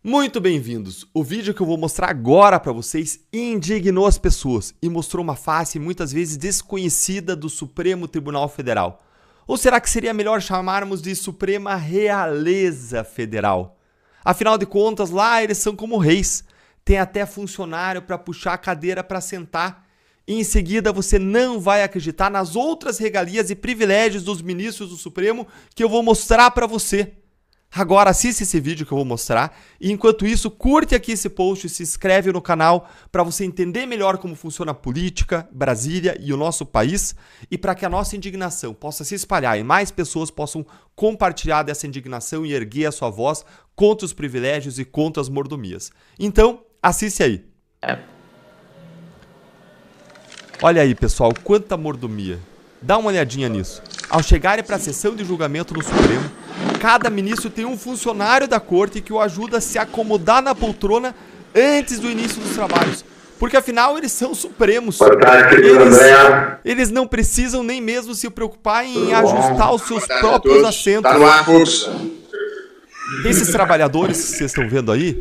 Muito bem-vindos! O vídeo que eu vou mostrar agora para vocês indignou as pessoas e mostrou uma face muitas vezes desconhecida do Supremo Tribunal Federal. Ou será que seria melhor chamarmos de Suprema Realeza Federal? Afinal de contas, lá eles são como reis. Tem até funcionário para puxar a cadeira para sentar. E em seguida você não vai acreditar nas outras regalias e privilégios dos ministros do Supremo que eu vou mostrar para você. Agora assiste esse vídeo que eu vou mostrar e enquanto isso curte aqui esse post e se inscreve no canal para você entender melhor como funciona a política, Brasília e o nosso país e para que a nossa indignação possa se espalhar e mais pessoas possam compartilhar dessa indignação e erguer a sua voz contra os privilégios e contra as mordomias. Então, assiste aí. Olha aí, pessoal, quanta mordomia. Dá uma olhadinha nisso. Ao chegarem para a sessão de julgamento no Supremo, cada ministro tem um funcionário da corte que o ajuda a se acomodar na poltrona antes do início dos trabalhos. Porque afinal eles são supremos. Eles não precisam nem mesmo se preocupar em ajustar os seus próprios assentos. Esses trabalhadores que vocês estão vendo aí,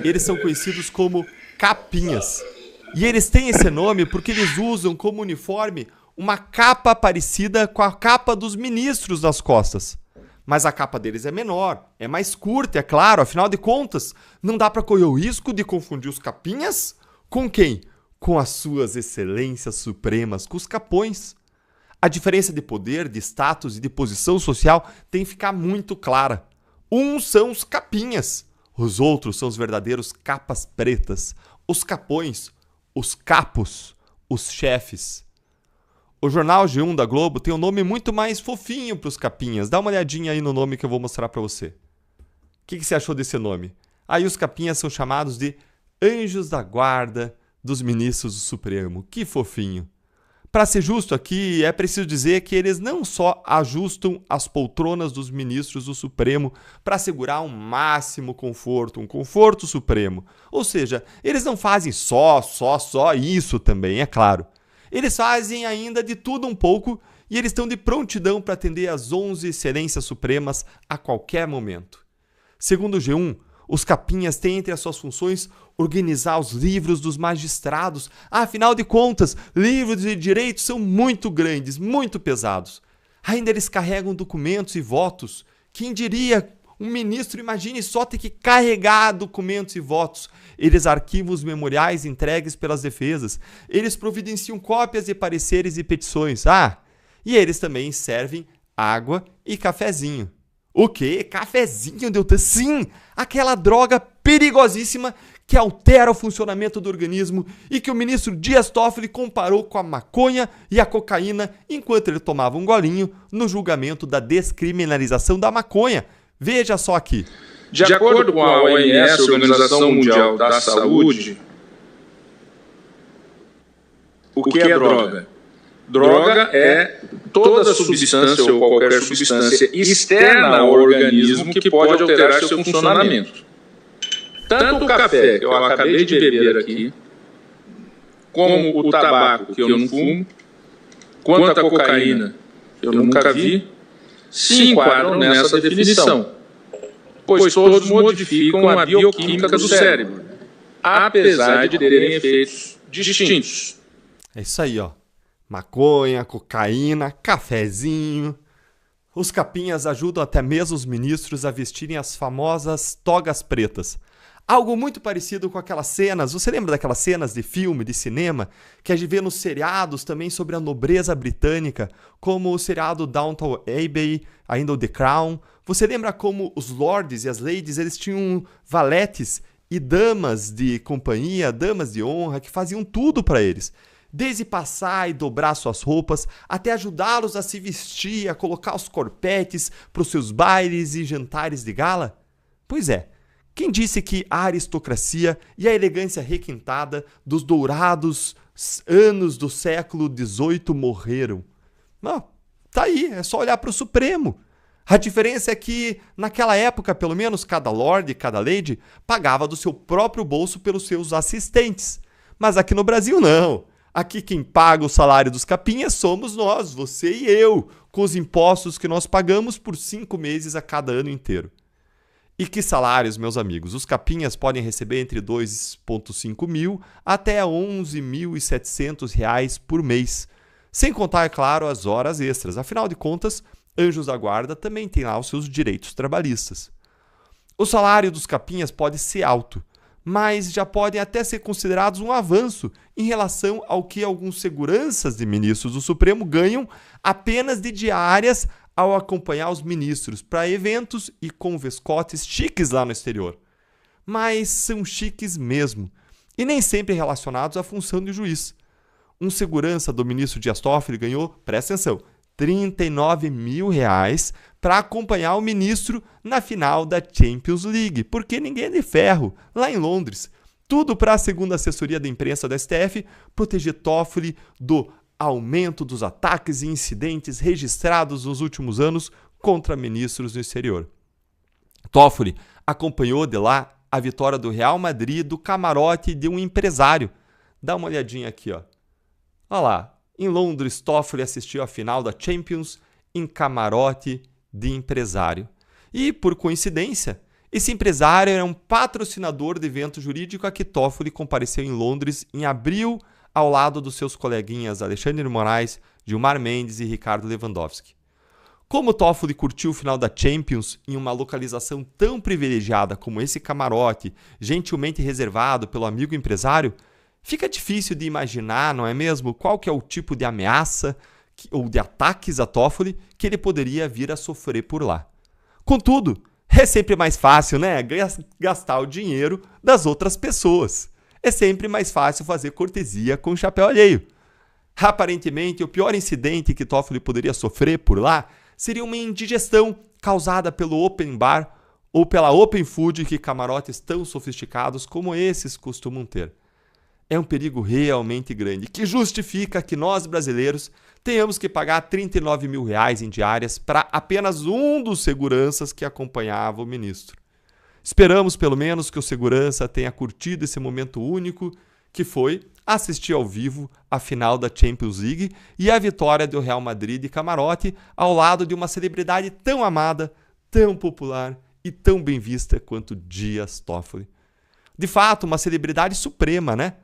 eles são conhecidos como capinhas. E eles têm esse nome porque eles usam como uniforme uma capa parecida com a capa dos ministros nas costas. Mas a capa deles é menor, é mais curta, é claro, afinal de contas, não dá para correr o risco de confundir os capinhas com quem? Com as suas excelências supremas, com os capões. A diferença de poder, de status e de posição social tem que ficar muito clara. Uns são os capinhas, os outros são os verdadeiros capas pretas, os capões, os capos, os chefes. O jornal G1 da Globo tem um nome muito mais fofinho para os capinhas. Dá uma olhadinha aí no nome que eu vou mostrar para você. O que você achou desse nome? Aí os capinhas são chamados de anjos da guarda dos ministros do Supremo. Que fofinho. Para ser justo aqui, é preciso dizer que eles não só ajustam as poltronas dos ministros do Supremo para assegurar um máximo conforto, um conforto supremo. Ou seja, eles não fazem só isso também, é claro. Eles fazem ainda de tudo um pouco e eles estão de prontidão para atender às 11 excelências supremas a qualquer momento. Segundo o G1, os capinhas têm entre as suas funções organizar os livros dos magistrados. Afinal de contas, livros de direito são muito grandes, muito pesados. Ainda eles carregam documentos e votos. Quem diria? Um ministro, imagine só ter que carregar documentos e votos. Eles arquivam os memoriais entregues pelas defesas. Eles providenciam cópias de pareceres e petições. E eles também servem água e cafezinho. O quê? Cafezinho, Deltan? Sim! Aquela droga perigosíssima que altera o funcionamento do organismo e que o ministro Dias Toffoli comparou com a maconha e a cocaína enquanto ele tomava um golinho no julgamento da descriminalização da maconha. Veja só aqui. De acordo com a OMS, Organização Mundial da Saúde, o que é droga? Droga é toda substância ou qualquer substância externa ao organismo que pode alterar seu funcionamento. Tanto o café, que eu acabei de beber aqui, como o tabaco, que eu não fumo, quanto a cocaína, que eu nunca vi, se enquadram nessa definição, pois todos modificam a bioquímica do cérebro, apesar de terem efeitos distintos. É isso aí, ó. Maconha, cocaína, cafezinho. Os capinhas ajudam até mesmo os ministros a vestirem as famosas togas pretas. Algo muito parecido com aquelas cenas, você lembra daquelas cenas de filme, de cinema, que a gente vê nos seriados também sobre a nobreza britânica, como o seriado Downton Abbey, ainda o The Crown. Você lembra como os lords e as ladies, eles tinham valetes e damas de companhia, damas de honra, que faziam tudo para eles. Desde passar e dobrar suas roupas, até ajudá-los a se vestir, a colocar os corpetes para os seus bailes e jantares de gala? Pois é. Quem disse que a aristocracia e a elegância requintada dos dourados anos do século XVIII morreram? Tá aí, é só olhar para o Supremo. A diferença é que, naquela época, pelo menos, cada lord e cada lady pagava do seu próprio bolso pelos seus assistentes. Mas aqui no Brasil, não. Aqui quem paga o salário dos capinhas somos nós, você e eu, com os impostos que nós pagamos por 5 meses a cada ano inteiro. E que salários, meus amigos? Os capinhas podem receber entre 2,5 mil até 11.700 reais por mês. Sem contar, é claro, as horas extras. Afinal de contas, anjos da guarda também têm lá os seus direitos trabalhistas. O salário dos capinhas pode ser alto, mas já podem até ser considerados um avanço em relação ao que alguns seguranças de ministros do Supremo ganham apenas de diárias ao acompanhar os ministros para eventos e com vescotes chiques lá no exterior. Mas são chiques mesmo, e nem sempre relacionados à função de juiz. Um segurança do ministro Dias Toffoli ganhou, presta atenção, 39 mil reais para acompanhar o ministro na final da Champions League, porque ninguém é de ferro, lá em Londres. Tudo para a segunda assessoria da imprensa da STF proteger Toffoli do aumento dos ataques e incidentes registrados nos últimos anos contra ministros no exterior. Toffoli acompanhou de lá a vitória do Real Madrid do camarote de um empresário. Dá uma olhadinha aqui, ó. Olha lá, em Londres, Toffoli assistiu à final da Champions em camarote de empresário. E, por coincidência, esse empresário era um patrocinador de evento jurídico a que Toffoli compareceu em Londres em abril, ao lado dos seus coleguinhas Alexandre de Moraes, Gilmar Mendes e Ricardo Lewandowski. Como Toffoli curtiu o final da Champions em uma localização tão privilegiada como esse camarote, gentilmente reservado pelo amigo empresário, fica difícil de imaginar, não é mesmo, qual que é o tipo de ameaça ou de ataques a Toffoli que ele poderia vir a sofrer por lá. Contudo, é sempre mais fácil, né, gastar o dinheiro das outras pessoas. É sempre mais fácil fazer cortesia com o chapéu alheio. Aparentemente, o pior incidente que Toffoli poderia sofrer por lá seria uma indigestão causada pelo open bar ou pela open food que camarotes tão sofisticados como esses costumam ter. É um perigo realmente grande, que justifica que nós, brasileiros, tenhamos que pagar 39 mil reais em diárias para apenas um dos seguranças que acompanhava o ministro. Esperamos, pelo menos, que o segurança tenha curtido esse momento único, que foi assistir ao vivo a final da Champions League e a vitória do Real Madrid de camarote ao lado de uma celebridade tão amada, tão popular e tão bem vista quanto Dias Toffoli. De fato, uma celebridade suprema, né?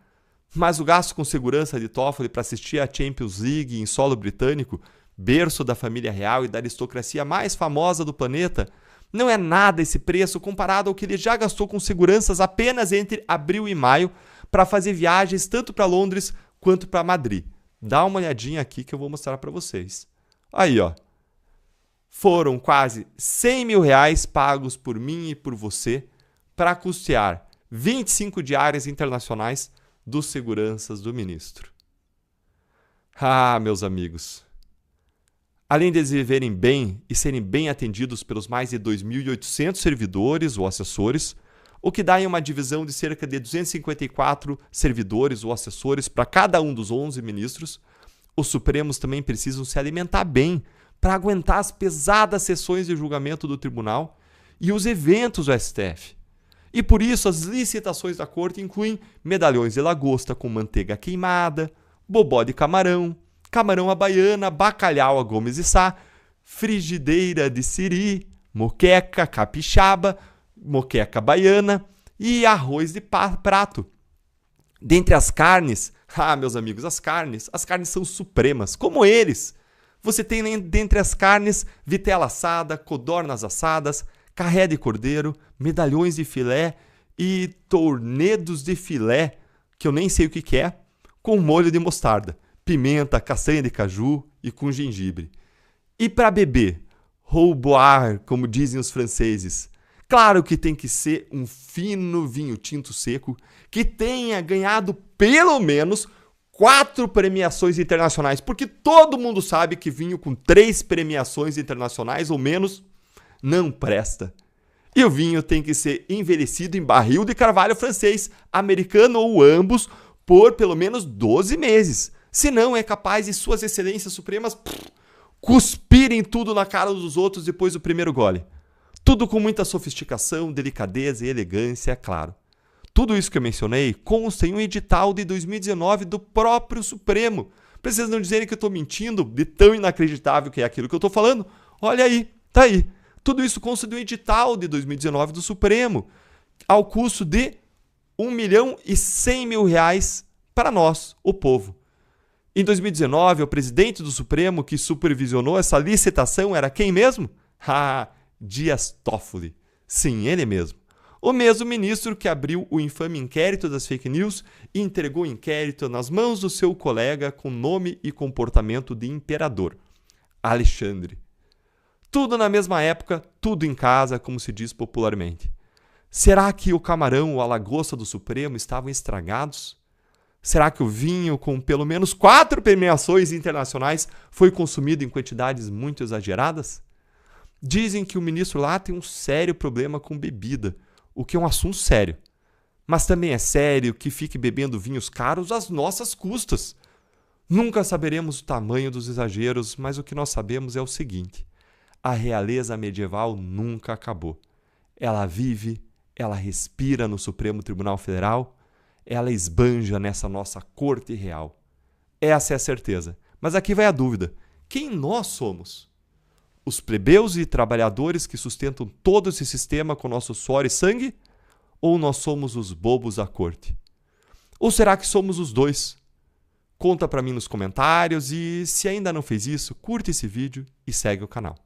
Mas o gasto com segurança de Toffoli para assistir a Champions League em solo britânico, berço da família real e da aristocracia mais famosa do planeta, não é nada esse preço comparado ao que ele já gastou com seguranças apenas entre abril e maio para fazer viagens tanto para Londres quanto para Madrid. Dá uma olhadinha aqui que eu vou mostrar para vocês. Aí, ó. Foram quase 100 mil reais pagos por mim e por você para custear 25 diárias internacionais dos seguranças do ministro. Ah, meus amigos. Além de eles viverem bem e serem bem atendidos pelos mais de 2.800 servidores ou assessores, o que dá em uma divisão de cerca de 254 servidores ou assessores para cada um dos 11 ministros, os Supremos também precisam se alimentar bem para aguentar as pesadas sessões de julgamento do tribunal e os eventos do STF. E por isso as licitações da corte incluem medalhões de lagosta com manteiga queimada, bobó de camarão, camarão à baiana, bacalhau a Gomes e Sá, frigideira de siri, moqueca capixaba, moqueca baiana e arroz de prato. Dentre as carnes, meus amigos, as carnes são supremas, como eles. Você tem dentre as carnes vitela assada, codornas assadas, carré de cordeiro, medalhões de filé e tornedos de filé, que eu nem sei o que é, com molho de mostarda, pimenta, castanha de caju e com gengibre. E para beber, ou boire, como dizem os franceses, claro que tem que ser um fino vinho tinto seco que tenha ganhado pelo menos 4 premiações internacionais, porque todo mundo sabe que vinho com 3 premiações internacionais ou menos não presta. E o vinho tem que ser envelhecido em barril de carvalho francês, americano ou ambos, por pelo menos 12 meses. Senão é capaz de suas excelências supremas cuspirem tudo na cara dos outros depois do primeiro gole. Tudo com muita sofisticação, delicadeza e elegância, é claro. Tudo isso que eu mencionei consta em um edital de 2019 do próprio Supremo. Pra vocês não dizerem que eu estou mentindo de tão inacreditável que é aquilo que eu estou falando, olha aí, tá aí. Tudo isso consta do edital de 2019 do Supremo, ao custo de R$1.100.000 para nós, o povo. Em 2019, o presidente do Supremo que supervisionou essa licitação era quem mesmo? Dias Toffoli. Sim, ele mesmo. O mesmo ministro que abriu o infame inquérito das fake news e entregou o inquérito nas mãos do seu colega com nome e comportamento de imperador, Alexandre. Tudo na mesma época, tudo em casa, como se diz popularmente. Será que o camarão ou a lagosta do Supremo estavam estragados? Será que o vinho, com pelo menos 4 premiações internacionais, foi consumido em quantidades muito exageradas? Dizem que o ministro lá tem um sério problema com bebida, o que é um assunto sério. Mas também é sério que fique bebendo vinhos caros às nossas custas. Nunca saberemos o tamanho dos exageros, mas o que nós sabemos é o seguinte: a realeza medieval nunca acabou. Ela vive, ela respira no Supremo Tribunal Federal, ela esbanja nessa nossa corte real. Essa é a certeza. Mas aqui vai a dúvida: quem nós somos? Os plebeus e trabalhadores que sustentam todo esse sistema com nosso suor e sangue? Ou nós somos os bobos da corte? Ou será que somos os dois? Conta pra mim nos comentários e, se ainda não fez isso, curte esse vídeo e segue o canal.